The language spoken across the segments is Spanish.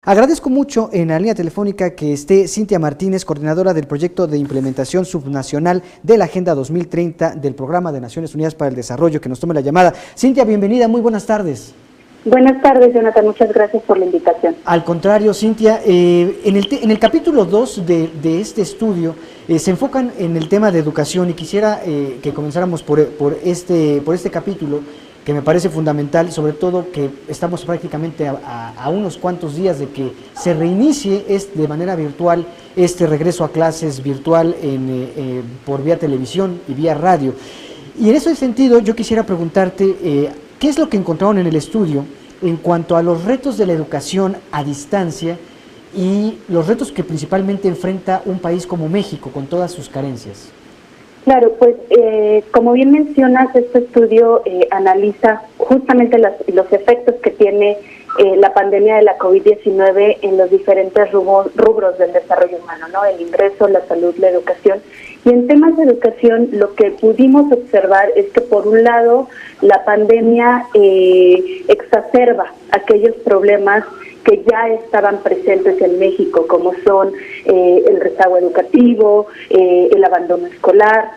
Agradezco mucho en la línea telefónica que esté Cintia Martínez, coordinadora del proyecto de implementación subnacional de la Agenda 2030 del Programa de Naciones Unidas para el Desarrollo, que nos tome la llamada. Cintia, bienvenida, muy buenas tardes. Buenas tardes, Jonathan, muchas gracias por la invitación. Al contrario, Cintia, en el capítulo 2 de este estudio se enfocan en el tema de educación y quisiera que comenzáramos por este capítulo, que me parece fundamental, sobre todo que estamos prácticamente a unos cuantos días de que se reinicie de manera virtual este regreso a clases virtual por vía televisión y vía radio. Y en ese sentido yo quisiera preguntarte, ¿qué es lo que encontraron en el estudio en cuanto a los retos de la educación a distancia y los retos que principalmente enfrenta un país como México con todas sus carencias? Claro, pues como bien mencionas, este estudio analiza justamente los efectos que tiene la pandemia de la COVID-19 en los diferentes rubros del desarrollo humano, ¿no? El ingreso, la salud, la educación. Y en temas de educación, lo que pudimos observar es que, por un lado, la pandemia exacerba aquellos problemas que ya estaban presentes en México, como son el rezago educativo, el abandono escolar,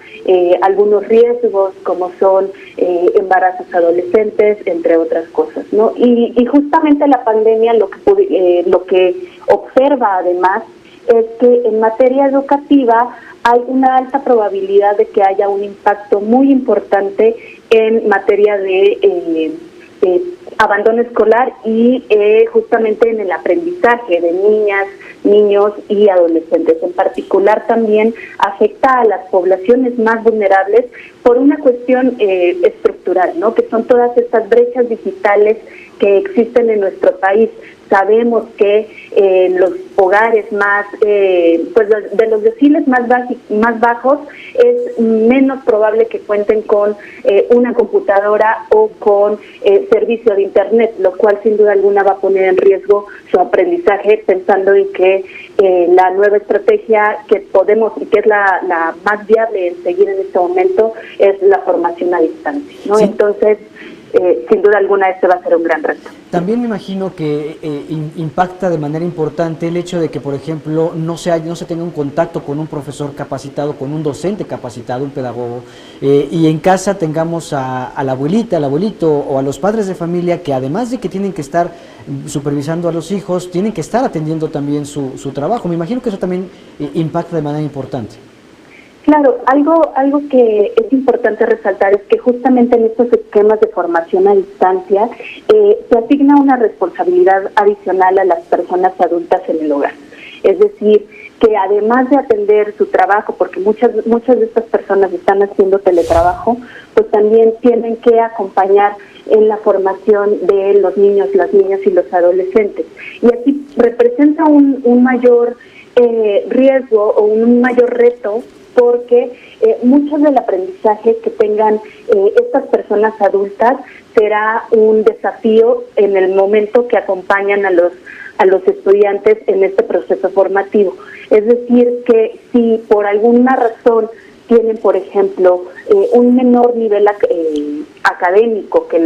algunos riesgos como son embarazos adolescentes, entre otras cosas, ¿no? Y justamente la pandemia lo que observa además es que en materia educativa hay una alta probabilidad de que haya un impacto muy importante en materia de abandono escolar y justamente en el aprendizaje de niñas, niños y adolescentes. En particular también afecta a las poblaciones más vulnerables por una cuestión estructural, ¿no? Que son todas estas brechas digitales que existen en nuestro país. Sabemos que los hogares más, pues de los deciles más bajos, es menos probable que cuenten con una computadora o con servicio de Internet, lo cual sin duda alguna va a poner en riesgo su aprendizaje, pensando en que la nueva estrategia que podemos y que es la más viable en seguir en este momento es la formación a distancia, ¿no? Sí. Entonces, sin duda alguna este va a ser un gran reto. También me imagino que impacta de manera importante el hecho de que, por ejemplo, no se tenga un contacto con un profesor capacitado, con un docente capacitado, un pedagogo, y en casa tengamos a la abuelita, al abuelito o a los padres de familia que, además de que tienen que estar supervisando a los hijos, tienen que estar atendiendo también su trabajo. Me imagino que eso también impacta de manera importante. Claro, algo que es importante resaltar es que justamente en estos esquemas de formación a distancia se asigna una responsabilidad adicional a las personas adultas en el hogar. Es decir, que además de atender su trabajo, porque muchas de estas personas están haciendo teletrabajo, pues también tienen que acompañar en la formación de los niños, las niñas y los adolescentes. Y aquí representa un mayor riesgo o un mayor reto, porque mucho del aprendizaje que tengan estas personas adultas será un desafío en el momento que acompañan a los estudiantes en este proceso formativo. Es decir, que si por alguna razón tienen, por ejemplo, un menor nivel académico que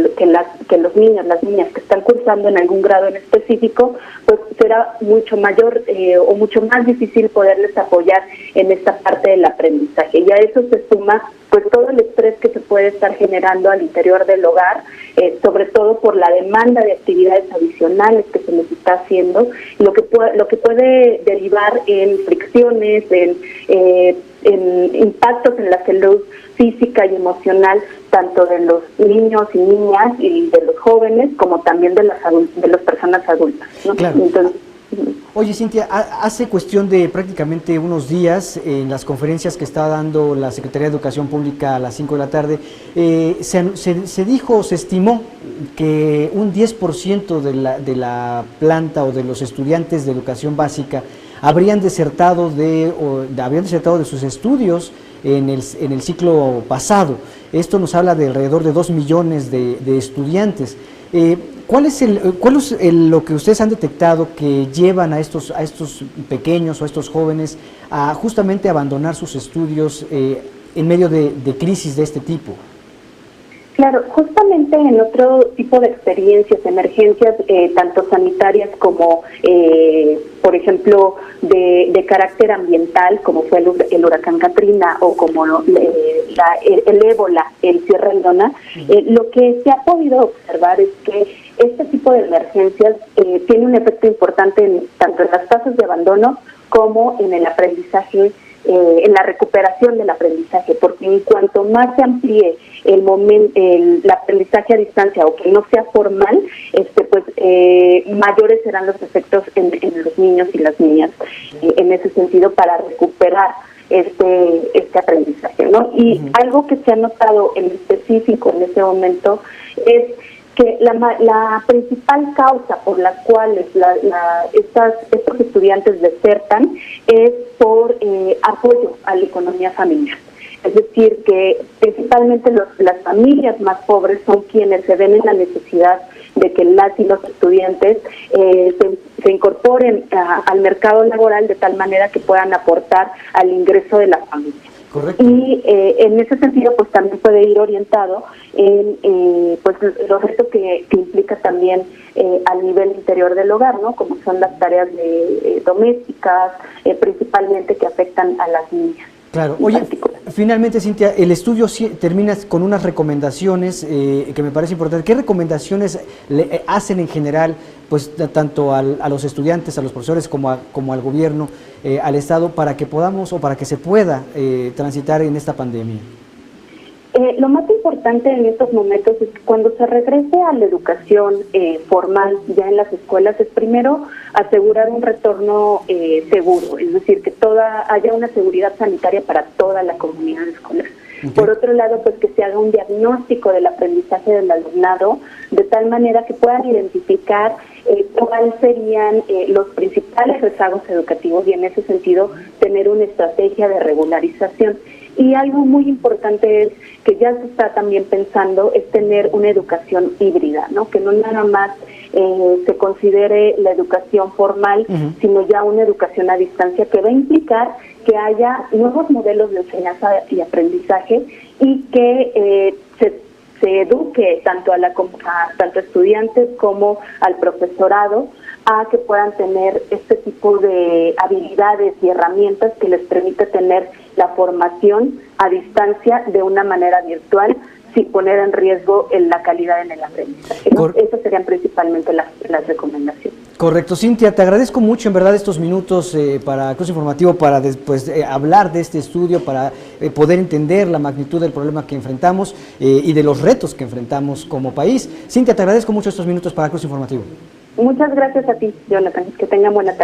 los niños, las niñas que están cursando en algún grado en específico, pues será mucho mayor o mucho más difícil poderles apoyar en esta parte del aprendizaje. Y a eso se suma pues todo el estrés que se puede estar generando al interior del hogar, sobre todo por la demanda de actividades adicionales que se les está haciendo, lo que puede derivar en fricciones, en impactos en la salud física y emocional, tanto de los niños y niñas y de los jóvenes, como también de las personas adultas, ¿no? Claro. Entonces, oye, Cintia, hace cuestión de prácticamente unos días, en las conferencias que está dando la Secretaría de Educación Pública a las 5 de la tarde, se estimó que un 10% de la planta o de los estudiantes de educación básica habrían desertado de sus estudios en el ciclo pasado. Esto nos habla de alrededor de 2 millones de estudiantes. ¿Cuál es lo que ustedes han detectado que llevan a estos pequeños o a estos jóvenes a justamente abandonar sus estudios en medio de crisis de este tipo? Claro, justamente en otro tipo de experiencias, emergencias, tanto sanitarias como, por ejemplo, de carácter ambiental, como fue el huracán Katrina o como el ébola, el Sierra Leona, lo que se ha podido observar es que este tipo de emergencias tiene un efecto importante tanto en las tasas de abandono como en el aprendizaje, en la recuperación del aprendizaje, porque en cuanto más se amplíe el aprendizaje a distancia o que no sea formal, pues mayores serán los efectos en los niños y las niñas en ese sentido para recuperar este aprendizaje, ¿no? Y algo que se ha notado en específico en este momento es que la principal causa por la cual estos estudiantes desertan es por apoyo a la economía familiar. Es decir, que principalmente las familias más pobres son quienes se ven en la necesidad de que las y los estudiantes se incorporen al mercado laboral de tal manera que puedan aportar al ingreso de la familia. Correcto. Y en ese sentido, pues también puede ir orientado en pues los retos que implica también al nivel interior del hogar, ¿no? Como son las tareas domésticas, principalmente que afectan a las niñas. Claro. Oye, finalmente, Cintia, el estudio termina con unas recomendaciones que me parece importante. ¿Qué recomendaciones le hacen en general, pues tanto a los estudiantes, a los profesores, como al gobierno, al Estado, para que podamos o para que se pueda transitar en esta pandemia? Lo más importante en estos momentos es que cuando se regrese a la educación formal ya en las escuelas es primero asegurar un retorno seguro, es decir, que haya una seguridad sanitaria para toda la comunidad escolar. Okay. Por otro lado, pues que se haga un diagnóstico del aprendizaje del alumnado de tal manera que puedan identificar cuáles serían los principales rezagos educativos y en ese sentido tener una estrategia de regularización. Y algo muy importante es que ya se está también pensando es tener una educación híbrida, ¿no? Que no nada más se considere la educación formal, sino ya una educación a distancia que va a implicar que haya nuevos modelos de enseñanza y aprendizaje y que se eduque tanto tanto a estudiantes como al profesorado a que puedan tener este tipo de habilidades y herramientas que les permite tener la formación a distancia de una manera virtual sin poner en riesgo la calidad en el aprendizaje, ¿no? Esas serían principalmente las recomendaciones. Correcto. Cintia, te agradezco mucho en verdad estos minutos para Cruce Informativo, para después hablar de este estudio, para poder entender la magnitud del problema que enfrentamos y de los retos que enfrentamos como país. Cintia, te agradezco mucho estos minutos para Cruce Informativo. Muchas gracias a ti, Jonathan. Que tengan buena tarde.